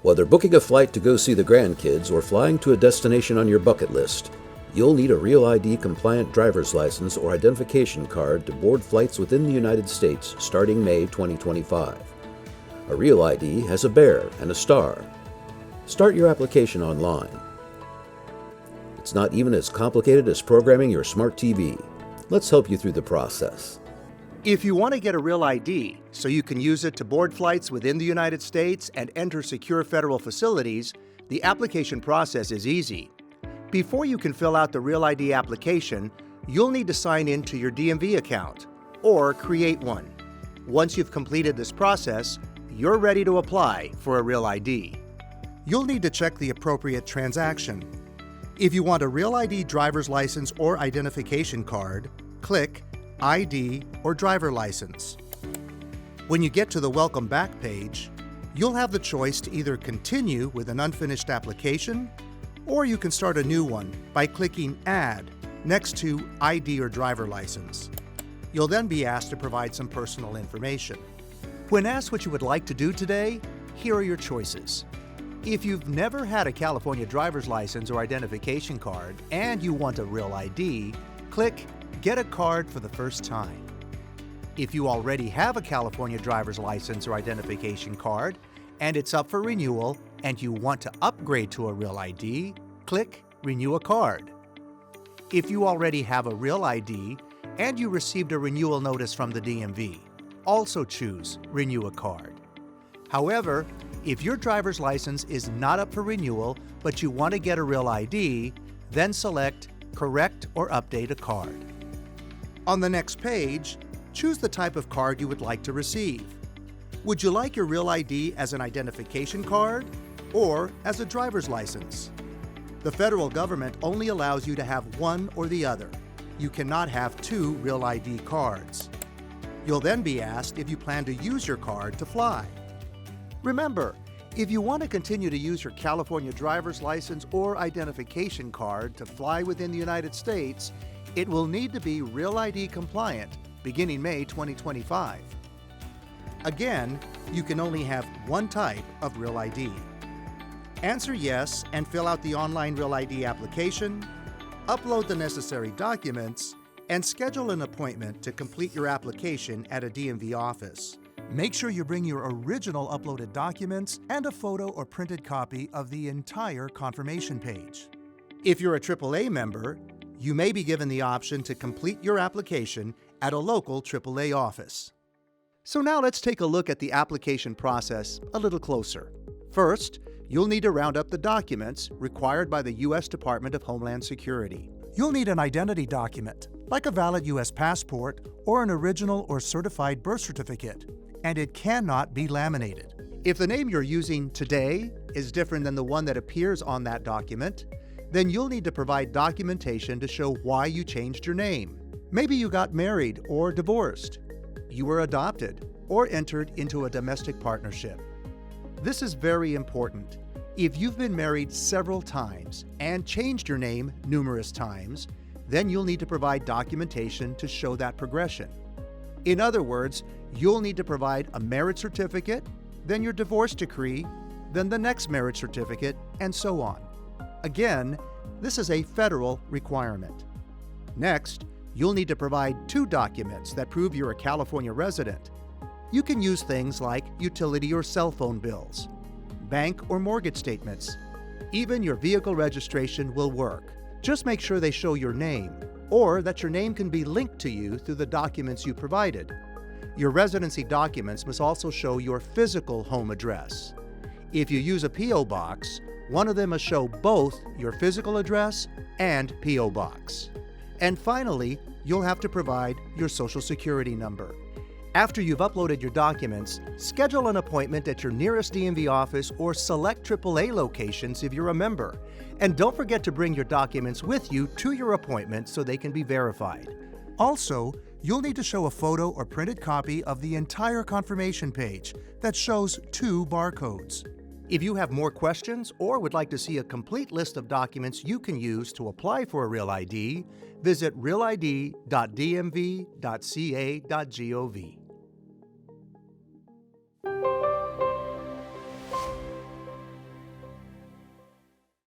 Whether booking a flight to go see the grandkids or flying to a destination on your bucket list, you'll need a Real ID compliant driver's license or identification card to board flights within the United States starting May 2025. A Real ID has a bear and a star. Start your application online. It's not even as complicated as programming your smart TV. Let's help you through the process. If you want to get a Real ID so you can use it to board flights within the United States and enter secure federal facilities, the application process is easy. Before you can fill out the Real ID application, you'll need to sign in to your DMV account or create one. Once you've completed this process, you're ready to apply for a Real ID. You'll need to check the appropriate transaction. If you want a Real ID driver's license or identification card, click ID or driver license. When you get to the Welcome Back page, you'll have the choice to either continue with an unfinished application, or you can start a new one by clicking Add next to ID or driver license. You'll then be asked to provide some personal information. When asked what you would like to do today, here are your choices. If you've never had a California driver's license or identification card and you want a Real ID, click Get a card for the first time. If you already have a California driver's license or identification card and it's up for renewal and you want to upgrade to a Real ID, click Renew a Card. If you already have a Real ID and you received a renewal notice from the DMV, also choose Renew a Card. However, if your driver's license is not up for renewal but you want to get a Real ID, then select Correct or Update a Card. On the next page, choose the type of card you would like to receive. Would you like your Real ID as an identification card or as a driver's license? The federal government only allows you to have one or the other. You cannot have two Real ID cards. You'll then be asked if you plan to use your card to fly. Remember, if you want to continue to use your California driver's license or identification card to fly within the United States, it will need to be Real ID compliant beginning May 2025. Again, you can only have one type of Real ID. Answer yes and fill out the online Real ID application, upload the necessary documents, and schedule an appointment to complete your application at a DMV office. Make sure you bring your original uploaded documents and a photo or printed copy of the entire confirmation page. If you're a AAA member, you may be given the option to complete your application at a local AAA office. So now let's take a look at the application process a little closer. First, you'll need to round up the documents required by the U.S. Department of Homeland Security. You'll need an identity document, like a valid U.S. passport or an original or certified birth certificate, and it cannot be laminated. If the name you're using today is different than the one that appears on that document, then you'll need to provide documentation to show why you changed your name. Maybe you got married or divorced, you were adopted, or entered into a domestic partnership. This is very important. If you've been married several times and changed your name numerous times, then you'll need to provide documentation to show that progression. In other words, you'll need to provide a marriage certificate, then your divorce decree, then the next marriage certificate, and so on. Again, this is a federal requirement. Next, you'll need to provide two documents that prove you're a California resident. You can use things like utility or cell phone bills, bank or mortgage statements. Even your vehicle registration will work. Just make sure they show your name, or that your name can be linked to you through the documents you provided. Your residency documents must also show your physical home address. If you use a P.O. box, one of them must show both your physical address and P.O. box. And finally, you'll have to provide your Social Security number. After you've uploaded your documents, schedule an appointment at your nearest DMV office or select AAA locations if you're a member. And don't forget to bring your documents with you to your appointment so they can be verified. Also, you'll need to show a photo or printed copy of the entire confirmation page that shows 2 barcodes. If you have more questions or would like to see a complete list of documents you can use to apply for a Real ID, visit realid.dmv.ca.gov.